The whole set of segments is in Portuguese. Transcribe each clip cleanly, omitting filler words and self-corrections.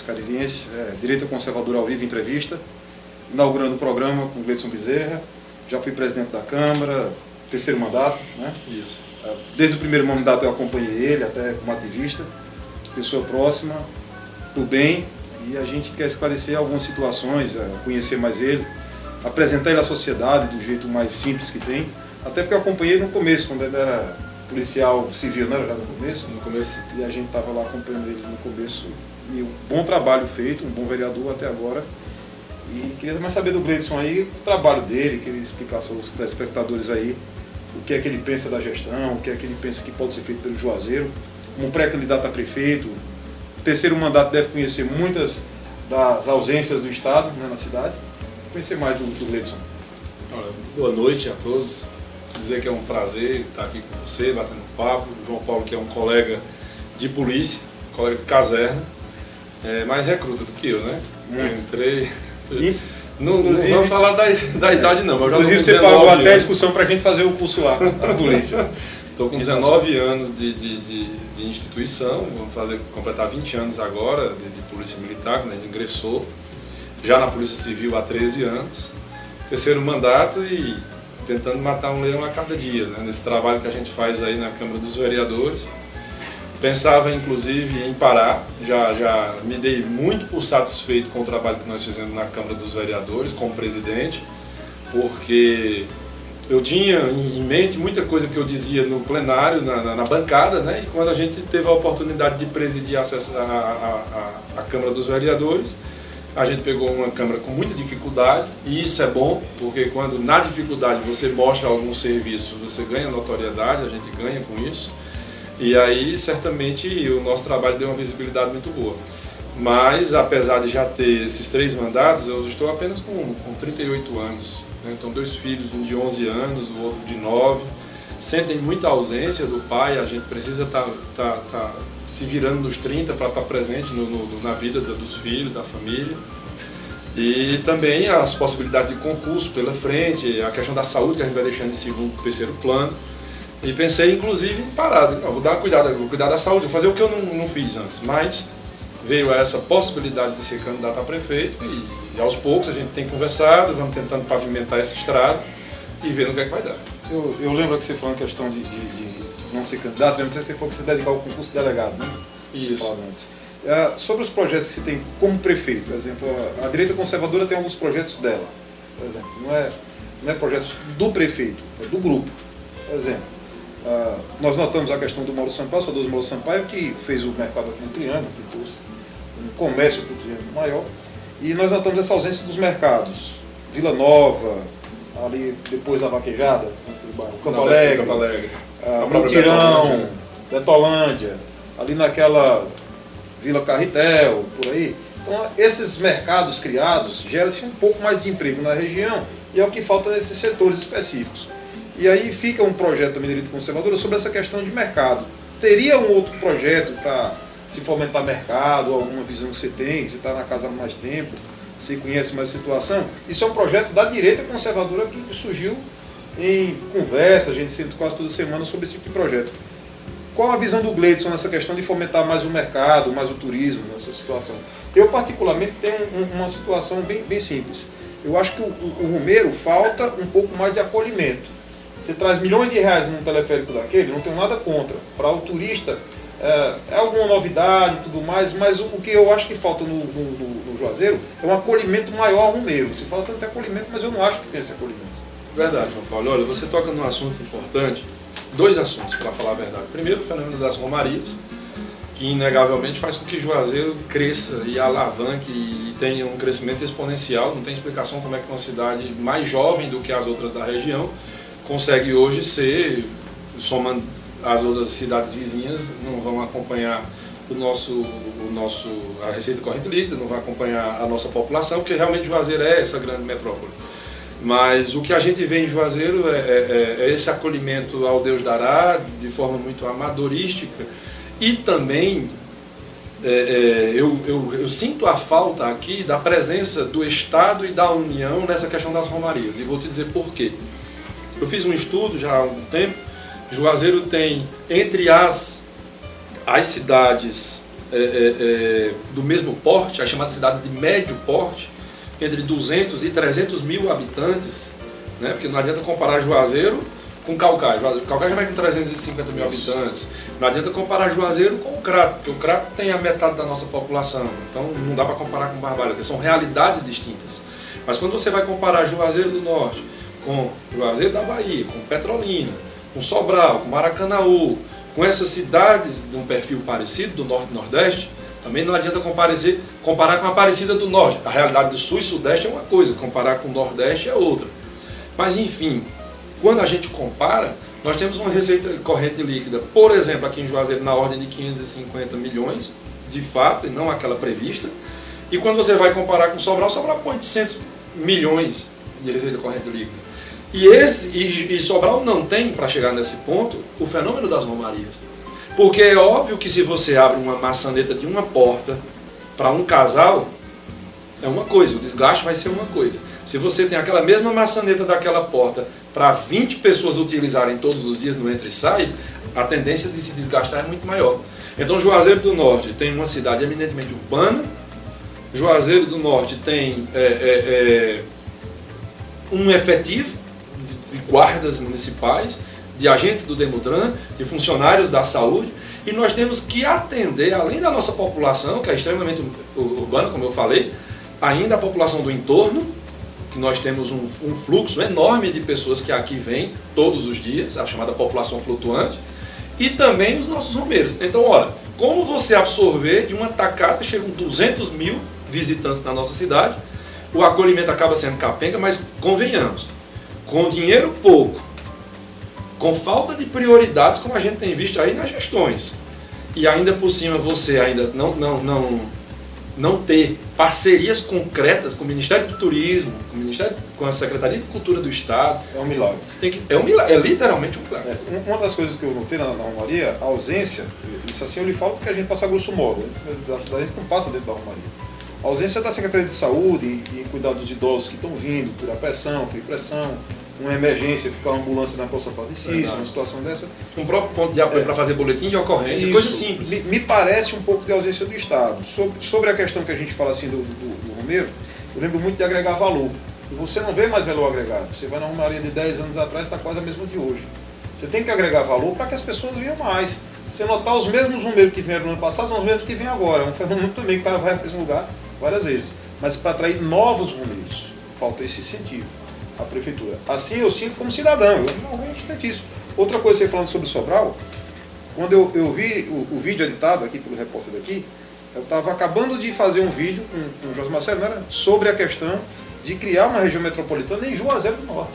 caririenses, Direita Conservadora ao Vivo Entrevista, inaugurando o programa com o Gleidson Bezerra. Já fui presidente da Câmara, terceiro mandato, né? Isso. Desde o primeiro mandato eu acompanhei ele, até como ativista, pessoa próxima, do bem, e a gente quer esclarecer algumas situações, conhecer mais ele, apresentar ele à sociedade do jeito mais simples que tem, até porque eu acompanhei ele no começo, quando ele era policial civil, né? Já no começo? No começo. E a gente estava lá acompanhando ele no começo, e um bom trabalho feito, um bom vereador até agora. E queria mais saber do Gleidson aí, o trabalho dele, que ele explicasse aos telespectadores aí o que é que ele pensa da gestão, o que é que ele pensa que pode ser feito pelo Juazeiro, como pré-candidato a prefeito. O terceiro mandato deve conhecer muitas das ausências do Estado, né, na cidade. Conhecer mais do Gleidson. Boa noite a todos. Dizer que é um prazer estar aqui com você, batendo papo. O João Paulo, que é um colega de polícia, colega de caserna, mais recruta do que eu, né? Eu entrei... Não vamos falar da idade não, mas já inclusive você pagou até a excursão para a gente fazer o curso lá, na polícia. Estou com 19 anos de instituição, vamos completar 20 anos agora de polícia militar, né? Ingressou já na Polícia Civil há 13 anos, terceiro mandato e tentando matar um leão a cada dia, né? Nesse trabalho que a gente faz aí na Câmara dos Vereadores. Pensava, inclusive, em parar, já me dei muito por satisfeito com o trabalho que nós fizemos na Câmara dos Vereadores, como presidente, porque eu tinha em mente muita coisa que eu dizia no plenário, na bancada, né? E quando a gente teve a oportunidade de presidir a Câmara dos Vereadores, a gente pegou uma Câmara com muita dificuldade, e isso é bom, porque quando na dificuldade você mostra algum serviço, você ganha notoriedade, a gente ganha com isso. E aí, certamente, o nosso trabalho deu uma visibilidade muito boa. Mas, apesar de já ter esses 3 mandatos, eu estou apenas com 38 anos. Né? Então, 2 filhos, um de 11 anos, o outro de 9. Sentem muita ausência do pai, a gente precisa estar se virando nos 30 para estar presente na vida dos filhos, da família. E também as possibilidades de concurso pela frente, a questão da saúde que a gente vai deixando em segundo, terceiro plano. E pensei, inclusive, em parar. Não, vou cuidar da saúde, vou fazer o que eu não fiz antes. Mas veio essa possibilidade de ser candidato a prefeito e aos poucos a gente tem conversado, vamos tentando pavimentar essa estrada e ver no que é que vai dar. Eu lembro que você falou em questão de não ser candidato, lembro que você falou que você dedicar ao concurso de delegado, né? Isso. Sobre os projetos que você tem como prefeito, por exemplo, a Direita Conservadora tem alguns projetos dela, por exemplo, não é projetos do prefeito, é do grupo, por exemplo. Nós notamos a questão do Mauro Sampaio, só do Mauro Sampaio, que fez o mercado aqui no Triângulo, que trouxe um comércio para o Triângulo maior, e nós notamos essa ausência dos mercados. Vila Nova, ali depois da Vaquejada, Campo Alegre, Mutirão, Betolândia, ali naquela Vila Carretel, por aí. Então, esses mercados criados geram-se um pouco mais de emprego na região, e é o que falta nesses setores específicos. E aí fica um projeto também da Direita Conservadora sobre essa questão de mercado. Teria um outro projeto para se fomentar mercado, alguma visão que você tem, você está na casa há mais tempo, você conhece mais a situação? Isso é um projeto da Direita Conservadora que surgiu em conversa, a gente senta quase toda semana sobre esse tipo de projeto. Qual a visão do Gleidson nessa questão de fomentar mais o mercado, mais o turismo nessa situação? Eu particularmente tenho uma situação bem simples. Eu acho que o Romeiro falta um pouco mais de acolhimento. Você traz milhões de reais num teleférico daquele, não tenho nada contra. Para o turista é alguma novidade e tudo mais, mas o que eu acho que falta no Juazeiro é um acolhimento maior ao Romeiro. Você fala tanto de acolhimento, mas eu não acho que tem esse acolhimento. Verdade, João Paulo. Olha, você toca num assunto importante, 2 assuntos, para falar a verdade. Primeiro, o fenômeno das romarias, que inegavelmente faz com que Juazeiro cresça e alavanque e tenha um crescimento exponencial. Não tem explicação como é que uma cidade mais jovem do que as outras da região consegue hoje ser, somando as outras cidades vizinhas, não vão acompanhar a receita corrente líquida, não vai acompanhar a nossa população, porque realmente Juazeiro é essa grande metrópole. Mas o que a gente vê em Juazeiro é esse acolhimento ao Deus dará, de forma muito amadorística, e também eu sinto a falta aqui da presença do Estado e da União nessa questão das romarias, e vou te dizer por quê. Eu fiz um estudo já há algum tempo. Juazeiro tem, entre as cidades do mesmo porte, as chamadas cidades de médio porte, entre 200 e 300 mil habitantes, né? Porque não adianta comparar Juazeiro com Caucaia. Caucaia já vai com 350 mil habitantes. Não adianta comparar Juazeiro com o Crato, porque o Crato tem a metade da nossa população. Então não dá para comparar com Barbalha, porque são realidades distintas. Mas quando você vai comparar Juazeiro do Norte com Juazeiro da Bahia, com Petrolina, com Sobral, com Maracanaú, com essas cidades de um perfil parecido, do Norte e Nordeste, também não adianta comparar com a Aparecida do Norte. A realidade do Sul e Sudeste é uma coisa, comparar com o Nordeste é outra. Mas enfim, quando a gente compara, nós temos uma receita corrente líquida, por exemplo, aqui em Juazeiro, na ordem de 550 milhões, de fato, e não aquela prevista. E quando você vai comparar com Sobral, Sobral põe 800 milhões de receita corrente líquida. E Sobral não tem, para chegar nesse ponto, o fenômeno das romarias. Porque é óbvio que se você abre uma maçaneta de uma porta para um casal, é uma coisa, o desgaste vai ser uma coisa. Se você tem aquela mesma maçaneta daquela porta para 20 pessoas utilizarem todos os dias no entra e sai, a tendência de se desgastar é muito maior. Então Juazeiro do Norte tem uma cidade eminentemente urbana, Juazeiro do Norte tem um efetivo de guardas municipais, de agentes do Demutran, de funcionários da saúde, e nós temos que atender, além da nossa população, que é extremamente urbana, como eu falei, ainda a população do entorno, que nós temos um fluxo enorme de pessoas que aqui vêm todos os dias, a chamada população flutuante, e também os nossos romeiros. Então, olha, como você absorver de uma tacada, chegam 200 mil visitantes na nossa cidade, o acolhimento acaba sendo capenga, mas convenhamos, com dinheiro pouco, com falta de prioridades, como a gente tem visto aí nas gestões, e ainda por cima você ainda não ter parcerias concretas com o Ministério do Turismo, com a Secretaria de Cultura do Estado. É um milagre. É um milagre, é literalmente um milagre. Uma das coisas que eu notei na Romaria, a ausência, isso assim eu lhe falo porque a gente passa grosso modo, a gente não passa dentro da Romaria. A ausência da Secretaria de Saúde e cuidar dos idosos que estão vindo, cuidar pressão, pressão, uma emergência, ficar uma ambulância na Poça Patricício, uma situação dessa. Um próprio ponto de apoio para fazer boletim de ocorrência, isso, coisa simples. Me parece um pouco de ausência do Estado. Sobre a questão que a gente fala assim do Romeiro, eu lembro muito de agregar valor. E você não vê mais valor agregado. Você vai na Romaria de 10 anos atrás, está quase a mesma de hoje. Você tem que agregar valor para que as pessoas venham mais. Você notar os mesmos números que vieram no ano passado, são os mesmos que vêm agora. É um fenômeno também que o cara vai para o mesmo lugar várias vezes. Mas para atrair novos romeiros, falta esse incentivo. A prefeitura. Assim eu sinto como cidadão, eu realmente sinto isso. Outra coisa, você falando sobre Sobral, quando eu vi o vídeo editado aqui pelo repórter daqui, eu estava acabando de fazer um vídeo com o José Marcelo, né, sobre a questão de criar uma região metropolitana em Juazeiro do Norte.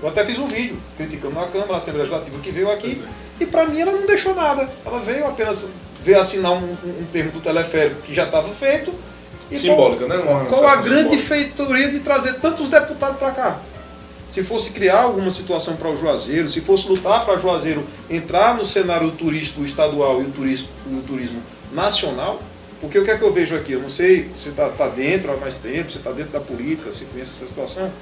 Eu até fiz um vídeo criticando a Câmara, a Assembleia Legislativa que veio aqui, e para mim ela não deixou nada. Ela veio apenas assinar um termo do teleférico que já estava feito. E simbólica, né? Qual a grande feitoria de trazer tantos deputados para cá? Se fosse criar alguma situação para o Juazeiro, se fosse lutar para o Juazeiro entrar no cenário turístico estadual e o turismo nacional, porque o que é que eu vejo aqui? Eu não sei se você está dentro há mais tempo, você está dentro da política, você conhece essa situação,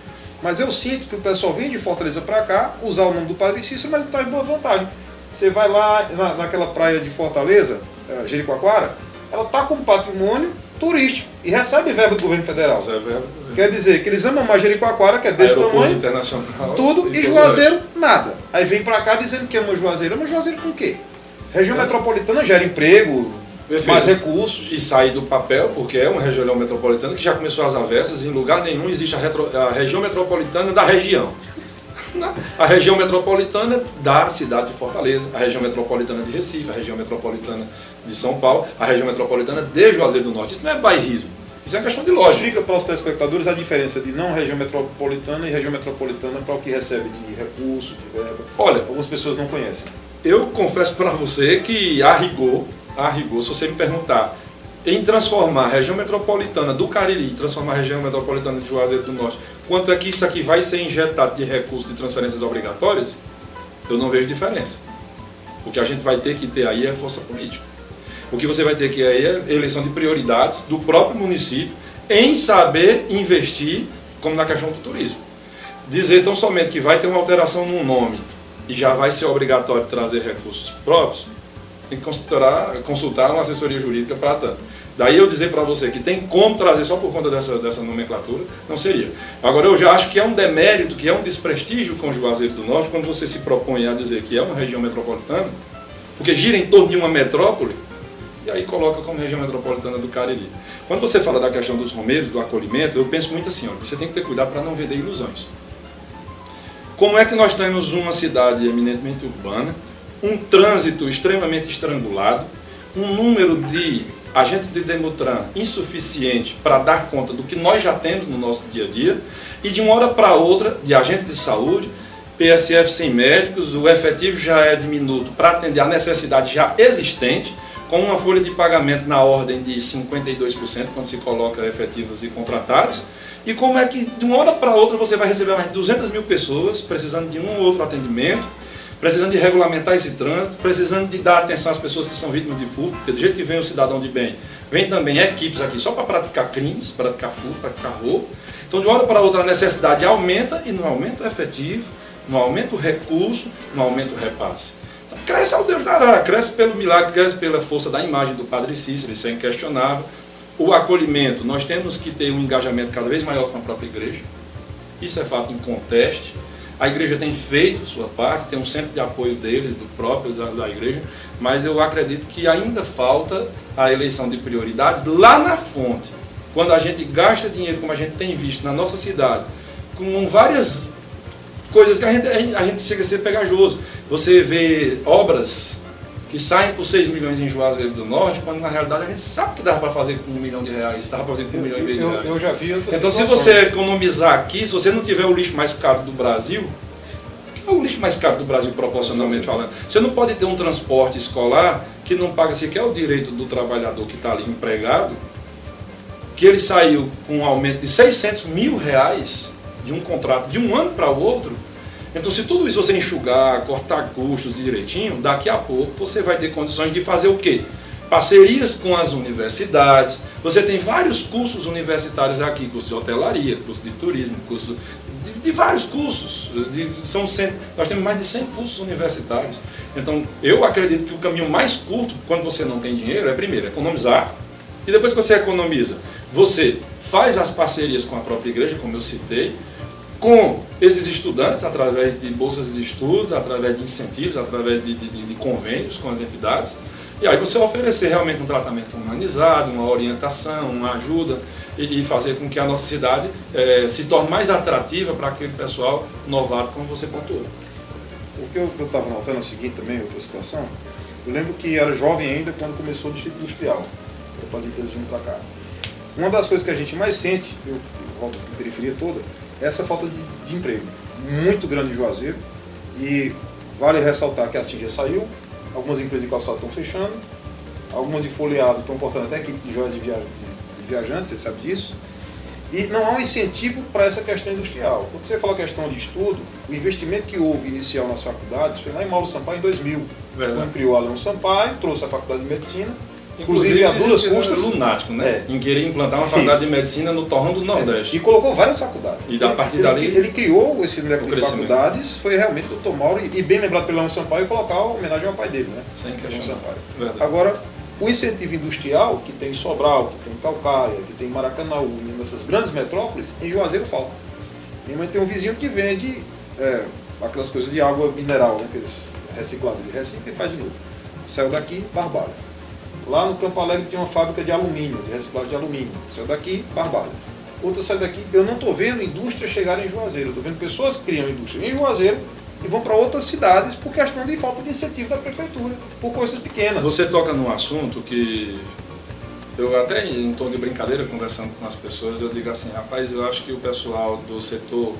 mas eu sinto que o pessoal vem de Fortaleza para cá, usar o nome do Padre Cícero, mas não traz boa vantagem. Você vai lá naquela praia de Fortaleza, Jericoacoara, ela está com patrimônio turístico e recebe verba do governo federal. Quer dizer que eles amam mais Jericoacoara, que é desse tamanho, internacional, tudo, e Juazeiro, nada. Aí vem pra cá dizendo que ama Juazeiro. Ama Juazeiro com o quê? Região metropolitana gera emprego, mais recursos. E sai do papel, porque é uma região metropolitana que já começou as avessas, em lugar nenhum existe a região metropolitana da região. A região metropolitana da cidade de Fortaleza, a região metropolitana de Recife, a região metropolitana de São Paulo, a região metropolitana de Juazeiro do Norte. Isso não é bairrismo, isso é uma questão de lógica. Explica para os telespectadores a diferença de não região metropolitana e região metropolitana para o que recebe de recurso, de verba. Olha, algumas pessoas não conhecem. Eu confesso para você que, a rigor, se você me perguntar em transformar a região metropolitana do Cariri, transformar a região metropolitana de Juazeiro do Norte, quanto é que isso aqui vai ser injetado de recursos de transferências obrigatórias, eu não vejo diferença. O que a gente vai ter que ter aí é força política. O que você vai ter que aí é eleição de prioridades do próprio município em saber investir, como na questão do turismo. Dizer tão somente que vai ter uma alteração no nome e já vai ser obrigatório trazer recursos próprios, tem que consultar uma assessoria jurídica para tanto. Daí eu dizer para você que tem como trazer só por conta dessa nomenclatura, não seria. Agora eu já acho que é um demérito, que é um desprestígio com o Juazeiro do Norte, quando você se propõe a dizer que é uma região metropolitana, porque gira em torno de uma metrópole, e aí coloca como região metropolitana do Cariri. Quando você fala da questão dos romeiros, do acolhimento, eu penso muito assim, ó, você tem que ter cuidado para não vender ilusões. Como é que nós temos uma cidade eminentemente urbana, um trânsito extremamente estrangulado, um número de agentes de Demutran insuficiente para dar conta do que nós já temos no nosso dia a dia, e de uma hora para outra, de agentes de saúde, PSF sem médicos, o efetivo já é diminuto para atender a necessidade já existente, com uma folha de pagamento na ordem de 52% quando se coloca efetivos e contratados. E como é que de uma hora para outra você vai receber mais de 200 mil pessoas precisando de um ou outro atendimento, precisando de regulamentar esse trânsito, precisando de dar atenção às pessoas que são vítimas de furto, porque do jeito que vem o cidadão de bem, vem também equipes aqui só para praticar crimes, praticar furto, praticar roubo. Então de uma hora para outra a necessidade aumenta, e não aumenta o efetivo, não aumenta o recurso, não aumenta o repasse. Então, cresce ao Deus dará, cresce pelo milagre, cresce pela força da imagem do Padre Cícero, isso é inquestionável. O acolhimento, nós temos que ter um engajamento cada vez maior com a própria igreja, isso é fato inconteste. A igreja tem feito sua parte, tem um centro de apoio deles, do próprio da igreja, mas eu acredito que ainda falta a eleição de prioridades lá na fonte. Quando a gente gasta dinheiro, como a gente tem visto na nossa cidade, com várias coisas que a gente chega a ser pegajoso. Você vê obras que saem por 6 milhões em Juazeiro do Norte, quando na realidade a gente sabe que dava para fazer com R$1 milhão, dava para fazer com R$1,5 milhão. Eu já vi outras então, situações. se você economizar aqui, se você não tiver o lixo mais caro do Brasil, que é o lixo mais caro do Brasil proporcionalmente falando, você não pode ter um transporte escolar que não paga sequer o direito do trabalhador que está ali empregado, que ele saiu com um aumento de R$600 mil de um contrato de um ano para o outro. Então, se tudo isso você enxugar, cortar custos direitinho, daqui a pouco você vai ter condições de fazer o quê? Parcerias com as universidades. Você tem vários cursos universitários aqui, curso de hotelaria, curso de turismo, curso de vários cursos. Nós temos mais de 100 cursos universitários. Então, eu acredito que o caminho mais curto, quando você não tem dinheiro, é primeiro economizar. E depois que você economiza, você faz as parcerias com a própria igreja, como eu citei, com esses estudantes, através de bolsas de estudo, através de incentivos, através de convênios com as entidades, e aí você oferecer realmente um tratamento humanizado, uma orientação, uma ajuda, e fazer com que a nossa cidade se torne mais atrativa para aquele pessoal novato, como você pontuou. O que eu estava notando é o seguinte também, outra situação, eu lembro que era jovem ainda quando começou o Distrito Industrial, para as empresas vindo para cá. Uma das coisas que a gente mais sente, eu volto para a periferia toda, essa falta de emprego, muito grande em Juazeiro, e vale ressaltar que a Cinja saiu, algumas empresas de calçado estão fechando, algumas de folheado estão cortando até a equipe de joias de viajantes, você sabe disso, e não há um incentivo para essa questão industrial. Quando você fala questão de estudo, o investimento que houve inicial nas faculdades foi lá em Mauro Sampaio em 2000, quando criou a Leão Sampaio, trouxe a faculdade de medicina. Inclusive a duras custas, lunático, né? Em querer implantar uma faculdade de medicina no torrão do Nordeste. E colocou várias faculdades. E a partir dali ele criou esse leque de faculdades, foi realmente o Dr. Mauro, e bem lembrado pelo Leão Sampaio, colocar a homenagem ao pai dele, né? Sem questão. Agora, o incentivo industrial, que tem Sobral, que tem Calcaia, que tem Maracanaú, nessas grandes metrópoles, em Juazeiro falta. Minha mãe tem um vizinho que vende aquelas coisas de água mineral, né? Aqueles reciclados de recicla e faz de novo. Saiu daqui, Barbalha. Lá no Campo Alegre tinha uma fábrica de alumínio, de reciclagem de alumínio. Saiu daqui, Barbalha. Outra saiu daqui. Eu não estou vendo indústria chegar em Juazeiro. Estou vendo pessoas que criam indústria em Juazeiro e vão para outras cidades por questão de falta de incentivo da prefeitura, por coisas pequenas. Você toca num assunto que eu até em tom de brincadeira, conversando com as pessoas, eu digo assim, rapaz, eu acho que o pessoal do setor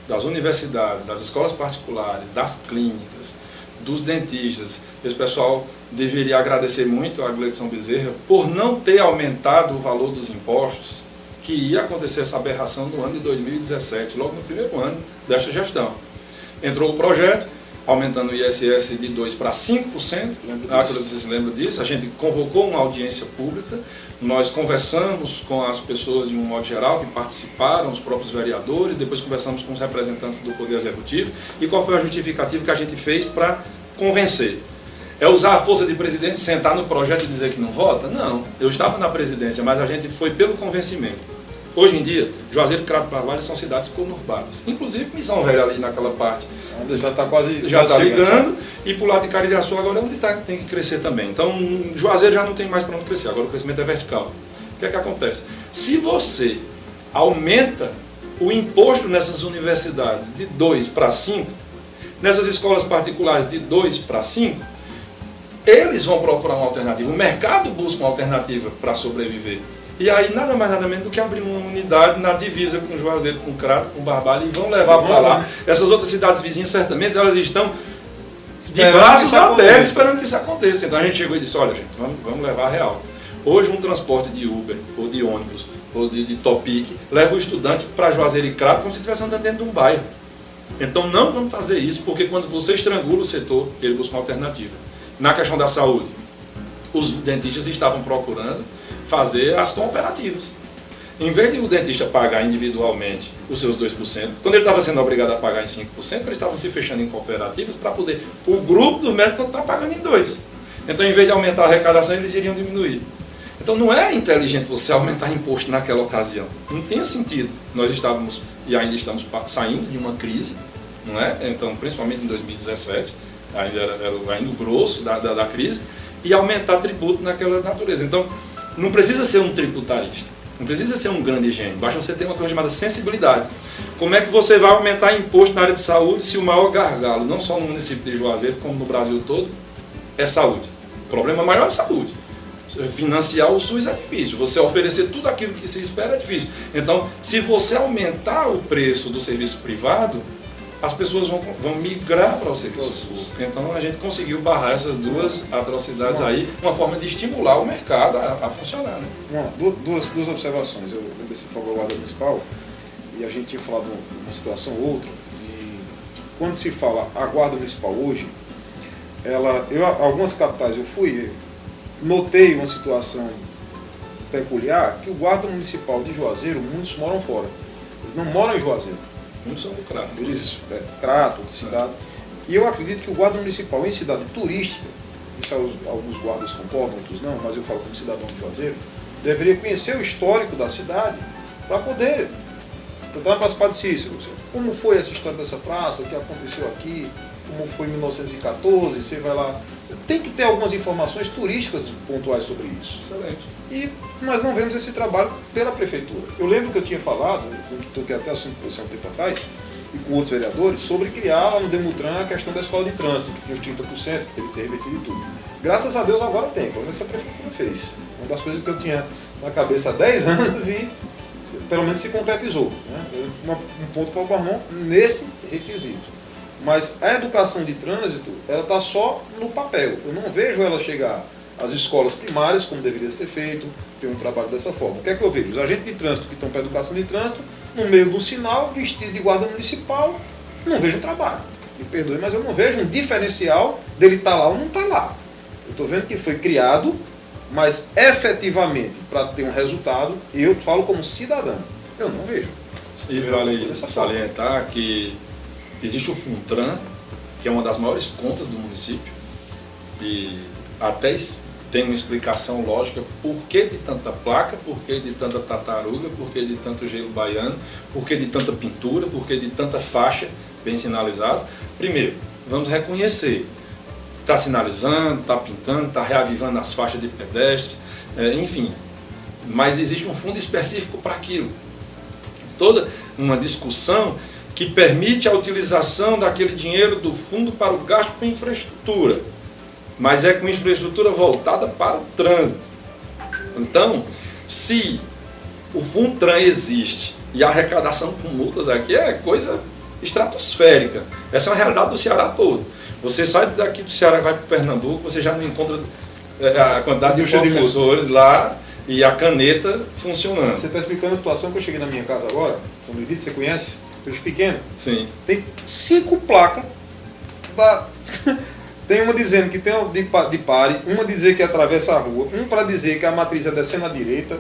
das universidades, das escolas particulares, das clínicas, dos dentistas, esse pessoal deveria agradecer muito a Gleidson Bezerra por não ter aumentado o valor dos impostos, que ia acontecer essa aberração no ano de 2017, logo no primeiro ano desta gestão. Entrou o projeto, aumentando o ISS de 2% para 5%, vocês se lembram disso, a gente convocou uma audiência pública, nós conversamos com as pessoas de um modo geral que participaram, os próprios vereadores, depois conversamos com os representantes do Poder Executivo, e qual foi a justificativa que a gente fez para convencer? É usar a força de presidente, sentar no projeto e dizer que não vota? Não. Eu estava na presidência, mas a gente foi pelo convencimento. Hoje em dia, Juazeiro e Crato Barbalha são cidades conurbadas. Inclusive Missão Velha ali naquela parte. Já está quase... Já está ligando. E para o lado de Caririaçu agora é onde tem que crescer também. Então, Juazeiro já não tem mais para onde crescer. Agora o crescimento é vertical. O que é que acontece? Se você aumenta o imposto nessas universidades de 2 para 5, nessas escolas particulares de 2 para 5, eles vão procurar uma alternativa. O mercado busca uma alternativa para sobreviver. E aí nada mais nada menos do que abrir uma unidade na divisa com Juazeiro, com Crato, com Barbalha e vão levar para lá. Essas outras cidades vizinhas, certamente, elas estão de braços abertos esperando que isso aconteça. Então a gente chegou e disse, olha gente, vamos levar a real. Hoje um transporte de Uber, ou de ônibus, ou de Topic, leva o estudante para Juazeiro e Crato como se estivesse andando dentro de um bairro. Então não vamos fazer isso, porque quando você estrangula o setor, ele busca uma alternativa. Na questão da saúde, os dentistas estavam procurando fazer as cooperativas. Em vez de o dentista pagar individualmente os seus 2%, quando ele estava sendo obrigado a pagar em 5%, eles estavam se fechando em cooperativas para poder... O grupo do médico está pagando em 2%. Então, em vez de aumentar a arrecadação, eles iriam diminuir. Então, não é inteligente você aumentar imposto naquela ocasião. Não tinha sentido. Nós estávamos, e ainda estamos saindo de uma crise, não é? Então, principalmente em 2017, ainda era o grosso da crise, e aumentar tributo naquela natureza. Então, não precisa ser um tributarista, não precisa ser um grande gênio, basta você ter uma coisa chamada sensibilidade. Como é que você vai aumentar imposto na área de saúde se o maior gargalo, não só no município de Juazeiro, como no Brasil todo, é saúde? O problema maior é saúde. Financiar o SUS é difícil, você oferecer tudo aquilo que se espera é difícil. Então, se você aumentar o preço do serviço privado, as pessoas vão migrar para o serviço público. Então a gente conseguiu barrar essas duas atrocidades aí, uma forma de estimular o mercado a funcionar. Né? Duas observações. Eu lembro desse falou guarda municipal e a gente tinha falado de uma situação ou outra, de quando se fala a guarda municipal hoje, algumas capitais eu fui, notei uma situação peculiar, que o guarda municipal de Juazeiro, muitos moram fora. Eles não moram em Juazeiro. Muitos são do Crato. Eles, Crato, cidade. E eu acredito que o guarda municipal em cidade turística, isso alguns guardas concordam, outros não, mas eu falo como cidadão de Juazeiro, deveria conhecer o histórico da cidade para poder tentar participar de Cícero. Como foi essa história dessa praça, o que aconteceu aqui, como foi em 1914, você vai lá. Você tem que ter algumas informações turísticas pontuais sobre isso. Excelente. E nós não vemos esse trabalho pela prefeitura. Eu lembro que eu tinha falado, eu toquei até assunto um tempo atrás, e com outros vereadores, sobre criar lá no Demutran a questão da escola de trânsito, que tinha os 30%, que teve que ser revertido e tudo. Graças a Deus agora tem, pelo menos a prefeitura fez. Uma das coisas que eu tinha na cabeça há 10 anos e pelo menos se concretizou. Né? Um ponto para o Barmão nesse requisito. Mas a educação de trânsito, ela está só no papel. Eu não vejo ela chegar às escolas primárias, como deveria ser feito, ter um trabalho dessa forma. O que é que eu vejo? Os agentes de trânsito que estão para a educação de trânsito, no meio do sinal, vestido de guarda municipal, não vejo trabalho. Me perdoe, mas eu não vejo um diferencial dele estar lá ou não estar lá. Eu estou vendo que foi criado, mas efetivamente, para ter um resultado, eu falo como cidadão, eu não vejo. E vale salientar que existe o FUNTRAN, que é uma das maiores contas do município, e até tem uma explicação lógica por que de tanta placa, por que de tanta tartaruga, por que de tanto gelo baiano, por que de tanta pintura, por que de tanta faixa bem sinalizada. Primeiro, vamos reconhecer, está sinalizando, está pintando, está reavivando as faixas de pedestres, enfim, mas existe um fundo específico para aquilo. Toda uma discussão que permite a utilização daquele dinheiro do fundo para o gasto com infraestrutura, mas é com infraestrutura voltada para o trânsito. Então, se o FUNTRAN existe e a arrecadação com multas aqui é coisa estratosférica, essa é uma realidade do Ceará todo. Você sai daqui do Ceará e vai para o Pernambuco, você já não encontra a quantidade de professores lá e a caneta funcionando. Você está explicando a situação que eu cheguei na minha casa agora, São Benedito, você conhece? Pelos pequenos. Sim. Tem 5 placas. Tem uma dizendo que tem de pare, uma dizer que atravessa a rua, um para dizer que a matriz é descendo à direita,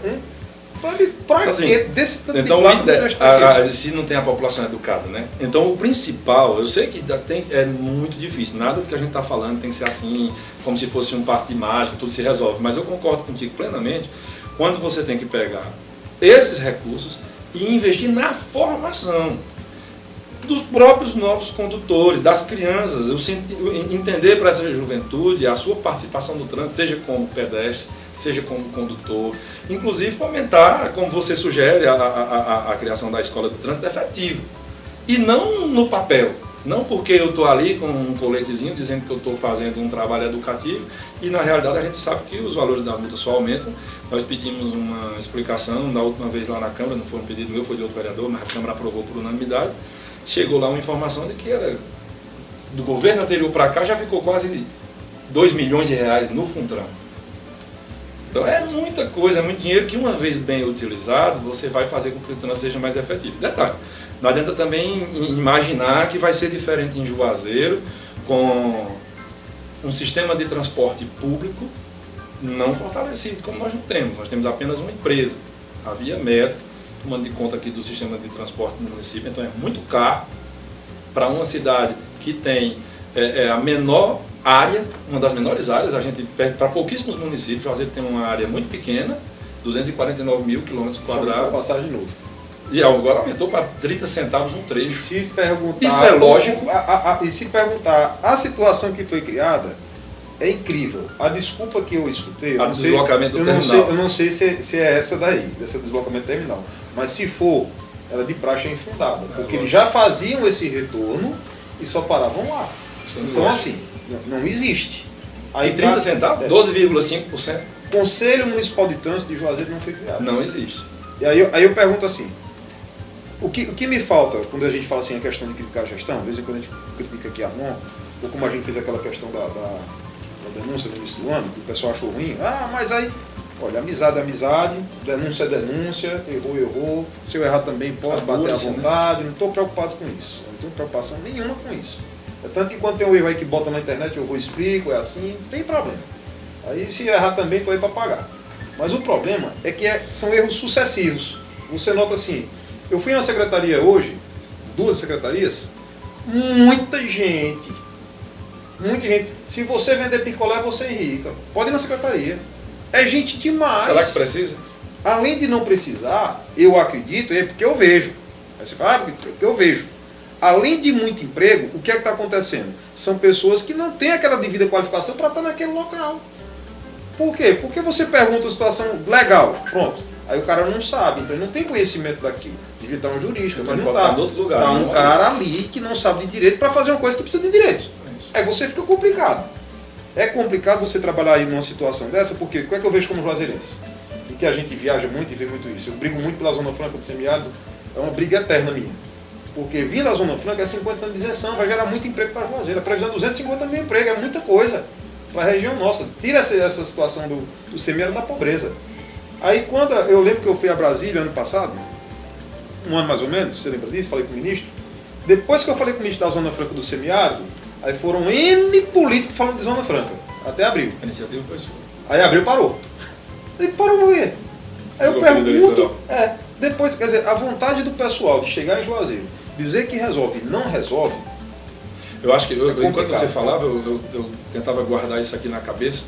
Pra assim, quê? Desse tanto então, de placa, se não tem a população educada, né? Então, o principal, eu sei que é muito difícil, nada do que a gente está falando tem que ser assim, como se fosse um passe de mágica, tudo se resolve, mas eu concordo contigo plenamente, quando você tem que pegar esses recursos e investir na formação dos próprios novos condutores, das crianças, entender para essa juventude a sua participação no trânsito, seja como pedestre, seja como condutor, inclusive fomentar, como você sugere, a criação da escola do trânsito efetivo. E não no papel, não porque eu estou ali com um coletezinho dizendo que eu estou fazendo um trabalho educativo e na realidade a gente sabe que os valores da multa só aumentam. Nós pedimos uma explicação da última vez lá na Câmara, não foi um pedido meu, foi de outro vereador, mas a Câmara aprovou por unanimidade. Chegou lá uma informação de que era, do governo anterior para cá já ficou quase 2 milhões de reais no Funtran. Então é muita coisa, é muito dinheiro que uma vez bem utilizado, você vai fazer com que o trânsito seja mais efetivo. Detalhe, não adianta também imaginar que vai ser diferente em Juazeiro, com um sistema de transporte público não fortalecido, como nós não temos. Nós temos apenas uma empresa, a Via Metro, tomando de conta aqui do sistema de transporte no município, então é muito caro para uma cidade que tem a menor área, uma das menores áreas, a gente perde para pouquíssimos municípios. Juazeiro tem uma área muito pequena, 249 mil quilômetros quadrados. Passagem de novo. E agora aumentou para 30 centavos um trecho. Se perguntar, isso é lógico. E se perguntar, a situação que foi criada é incrível. A desculpa que eu escutei, deslocamento do terminal. Eu não sei se é essa daí, desse deslocamento terminal. Mas se for, ela de praxe é infundada. Porque eles já faziam esse retorno e só paravam lá. Então assim, não existe. Aí 30 centavos? 12,5%? Conselho Municipal de Trânsito de Juazeiro não foi criado. Não existe. E aí eu pergunto assim, o que me falta quando a gente fala assim a questão de criticar a gestão, às vezes quando a gente critica aqui a Armon, ou como a gente fez aquela questão da denúncia no início do ano, que o pessoal achou ruim, mas aí, olha, amizade é amizade, denúncia é denúncia, errou, se eu errar também posso bater à vontade, não estou preocupado com isso, não tenho preocupação nenhuma com isso. É tanto que quando tem um erro aí que bota na internet, eu vou explico, é assim, não tem problema. Aí se errar também, estou aí para pagar. Mas o problema é que são erros sucessivos. Você nota assim, eu fui na secretaria hoje, 2 secretarias, muita gente. Se você vender picolé, você é rica. Pode ir na secretaria. É gente demais. Será que precisa? Além de não precisar, eu acredito, é porque eu vejo. Aí você fala, porque eu vejo. Além de muito emprego, o que é que está acontecendo? São pessoas que não têm aquela devida qualificação para estar naquele local. Por quê? Porque você pergunta a situação legal, pronto. Aí o cara não sabe, então ele não tem conhecimento daquilo. Devia estar um jurista, mas não está. Está um cara ali que não sabe de direito para fazer uma coisa que precisa de direito. Aí você fica complicado. É complicado você trabalhar aí numa situação dessa, porque o que é que eu vejo como juazeirense? E que a gente viaja muito e vê muito isso. Eu brigo muito pela Zona Franca do Semiárido, é uma briga eterna minha. Porque vir da Zona Franca é 50 anos de isenção, vai gerar muito emprego para Juazeiro. A previsão é 250 mil empregos, é muita coisa para a região nossa. Tira essa situação do semiárido da pobreza. Aí quando eu lembro que eu fui a Brasília ano passado, um ano mais ou menos, você lembra disso? Falei com o ministro. Depois que eu falei com o ministro da Zona Franca do Semiárido, aí foram N políticos falando de Zona Franca, até abril. A iniciativa foi sua. Aí abril parou. Aí parou por quê? Aí eu pergunto, depois, quer dizer, a vontade do pessoal de chegar em Juazeiro, dizer que resolve e não resolve. Eu acho que, enquanto você falava, eu tentava guardar isso aqui na cabeça.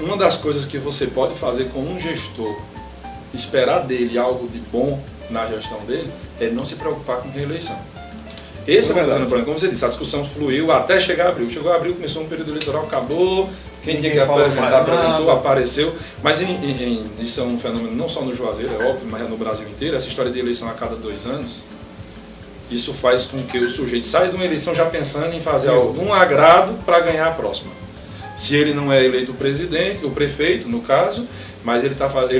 Uma das coisas que você pode fazer com um gestor, esperar dele algo de bom na gestão dele, é não se preocupar com reeleição. Esse é o problema. Como você disse, a discussão fluiu até chegar a abril. Chegou a abril, começou um período eleitoral, acabou. Quem tinha que apresentar, apresentou, apareceu. Mas isso é um fenômeno não só no Juazeiro, é óbvio, mas é no Brasil inteiro. Essa história de eleição a cada 2 anos, isso faz com que o sujeito saia de uma eleição já pensando em fazer algum agrado para ganhar a próxima. Se ele não é eleito o presidente, o prefeito, no caso, mas ele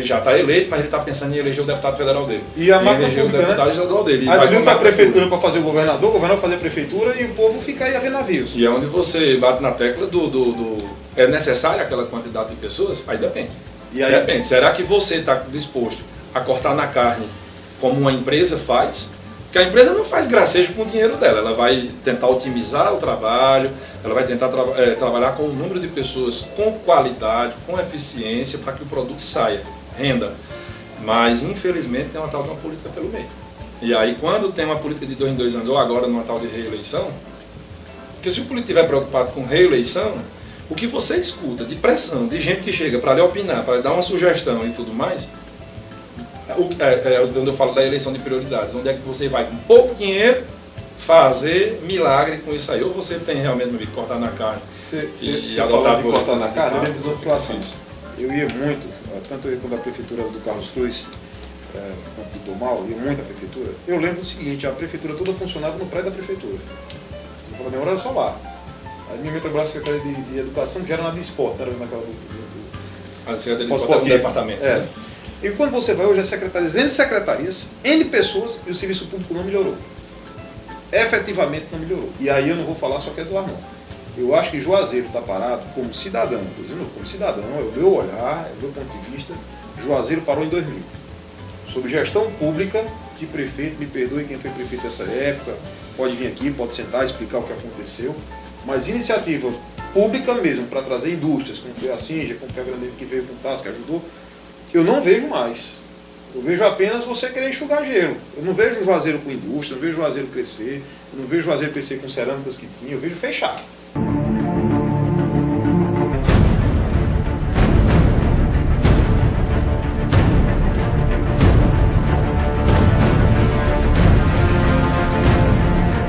já está eleito, mas ele está pensando em eleger o deputado federal dele. E a máquina eleger o deputado estadual dele. Aí usa a prefeitura para fazer o governador vai fazer a prefeitura e o povo fica aí a ver navios. E é onde você bate na tecla é necessária aquela quantidade de pessoas? Aí depende. E aí depende. Será que você está disposto a cortar na carne como uma empresa faz? Porque a empresa não faz gracejo com o dinheiro dela, ela vai tentar otimizar o trabalho, ela vai tentar trabalhar com um número de pessoas com qualidade, com eficiência, para que o produto saia, renda. Mas, infelizmente, tem uma tal de uma política pelo meio. E aí, quando tem uma política de 2 em 2 anos, ou agora numa tal de reeleição, porque se o político estiver preocupado com reeleição, o que você escuta de pressão, de gente que chega para lhe opinar, para lhe dar uma sugestão e tudo mais, onde eu falo da eleição de prioridades, onde é que você vai com pouco dinheiro fazer milagre com isso aí. Ou você tem realmente uma vida de cortar na carne e adotar de cortar na carne, eu lembro de duas situações. Eu ia muito, tanto eu quando a prefeitura do Carlos Cruz, quanto do Tomal, ia muito à prefeitura. Eu lembro do seguinte, a prefeitura toda funcionava no prédio da prefeitura. Você falou, minha hora era só lá. A minha trabalhava Secretaria de Educação, que era na de esporte, era naquela a Secretaria de Esporte do departamento. Né? E quando você vai hoje, as secretarias, N secretarias, N pessoas, e o serviço público não melhorou. Efetivamente não melhorou. E aí eu não vou falar só que é do Armando. Eu acho que Juazeiro está parado como cidadão, inclusive como cidadão, é o meu olhar, é o meu ponto de vista. Juazeiro parou em 2000. Sob gestão pública de prefeito, me perdoe quem foi prefeito nessa época, pode vir aqui, pode sentar, explicar o que aconteceu. Mas iniciativa pública mesmo, para trazer indústrias, como foi a Sinja, como foi a Grande que veio com o TAS, que ajudou, eu não vejo mais. Eu vejo apenas você querer enxugar gelo. Eu não vejo o Juazeiro com indústria, eu não vejo o Juazeiro crescer, eu não vejo o Juazeiro crescer com cerâmicas que tinha, eu vejo fechar.